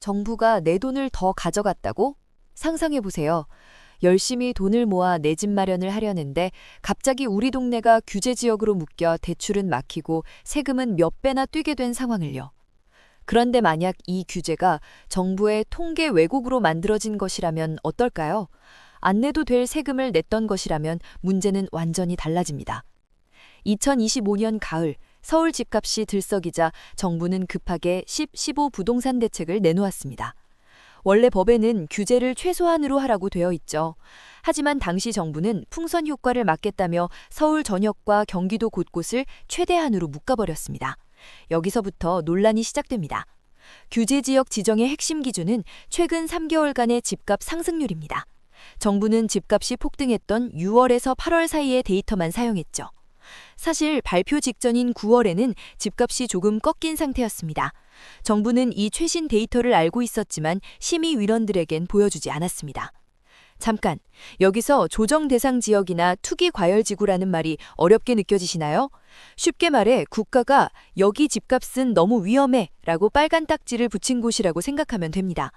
정부가 내 돈을 더 가져갔다고? 상상해보세요. 열심히 돈을 모아 내 집 마련을 하려는데 갑자기 우리 동네가 규제 지역으로 묶여 대출은 막히고 세금은 몇 배나 뛰게 된 상황을요. 그런데 만약 이 규제가 정부의 통계 왜곡으로 만들어진 것이라면 어떨까요? 안 내도 될 세금을 냈던 것이라면 문제는 완전히 달라집니다. 2025년 가을 서울 집값이 들썩이자 정부는 급하게 10.15 부동산 대책을 내놓았습니다. 원래 법에는 규제를 최소한으로 하라고 되어 있죠. 하지만 당시 정부는 풍선 효과를 막겠다며 서울 전역과 경기도 곳곳을 최대한으로 묶어버렸습니다. 여기서부터 논란이 시작됩니다. 규제 지역 지정의 핵심 기준은 최근 3개월간의 집값 상승률입니다. 정부는 집값이 폭등했던 6월에서 8월 사이의 데이터만 사용했죠. 사실 발표 직전인 9월에는 집값이 조금 꺾인 상태였습니다. 정부는 이 최신 데이터를 알고 있었지만 심의위원들에겐 보여주지 않았습니다. 잠깐, 여기서 조정 대상 지역이나 투기 과열 지구라는 말이 어렵게 느껴지시나요? 쉽게 말해 국가가 여기 집값은 너무 위험해 라고 빨간 딱지를 붙인 곳이라고 생각하면 됩니다.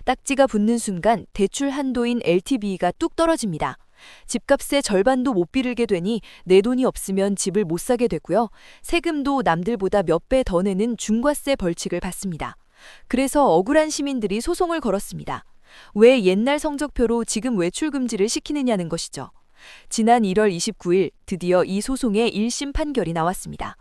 딱지가 붙는 순간 대출 한도인 LTV가 뚝 떨어집니다. 집값의 절반도 못 비르게 되니 내 돈이 없으면 집을 못 사게 되고요. 세금도 남들보다 몇 배 더 내는 중과세 벌칙을 받습니다. 그래서 억울한 시민들이 소송을 걸었습니다. 왜 옛날 성적표로 지금 외출 금지를 시키느냐는 것이죠. 지난 1월 29일 드디어 이 소송의 1심 판결이 나왔습니다.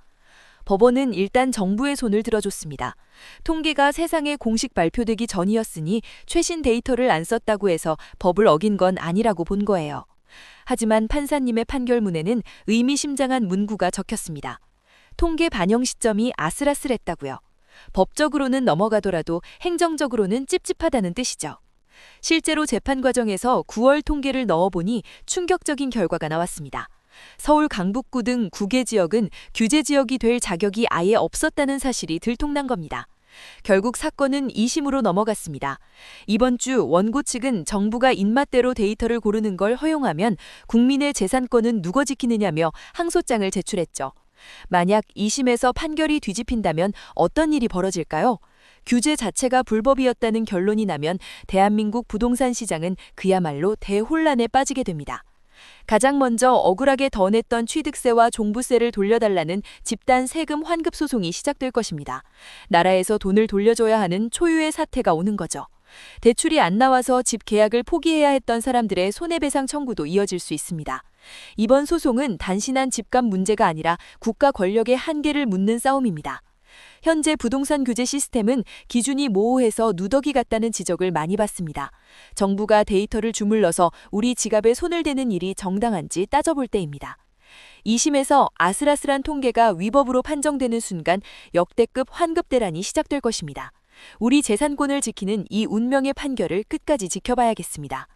법원은 일단 정부의 손을 들어줬습니다. 통계가 세상에 공식 발표되기 전이었으니 최신 데이터를 안 썼다고 해서 법을 어긴 건 아니라고 본 거예요. 하지만 판사님의 판결문에는 의미심장한 문구가 적혔습니다. 통계 반영 시점이 아슬아슬했다고요. 법적으로는 넘어가더라도 행정적으로는 찝찝하다는 뜻이죠. 실제로 재판 과정에서 9월 통계를 넣어보니 충격적인 결과가 나왔습니다. 서울 강북구 등 9개 지역은 규제 지역이 될 자격이 아예 없었다는 사실이 들통난 겁니다. 결국 사건은 2심으로 넘어갔습니다. 이번 주 원고 측은 정부가 입맛대로 데이터를 고르는 걸 허용하면 국민의 재산권은 누가 지키느냐며 항소장을 제출했죠. 만약 2심에서 판결이 뒤집힌다면 어떤 일이 벌어질까요? 규제 자체가 불법이었다는 결론이 나면 대한민국 부동산 시장은 그야말로 대혼란에 빠지게 됩니다. 가장 먼저 억울하게 더 냈던 취득세와 종부세를 돌려달라는 집단 세금 환급 소송이 시작될 것입니다. 나라에서 돈을 돌려줘야 하는 초유의 사태가 오는 거죠. 대출이 안 나와서 집 계약을 포기해야 했던 사람들의 손해배상 청구도 이어질 수 있습니다. 이번 소송은 단순한 집값 문제가 아니라 국가 권력의 한계를 묻는 싸움입니다. 현재 부동산 규제 시스템은 기준이 모호해서 누더기 같다는 지적을 많이 받습니다. 정부가 데이터를 주물러서 우리 지갑에 손을 대는 일이 정당한지 따져볼 때입니다. 2심에서 아슬아슬한 통계가 위법으로 판정되는 순간 역대급 환급 대란이 시작될 것입니다. 우리 재산권을 지키는 이 운명의 판결을 끝까지 지켜봐야겠습니다.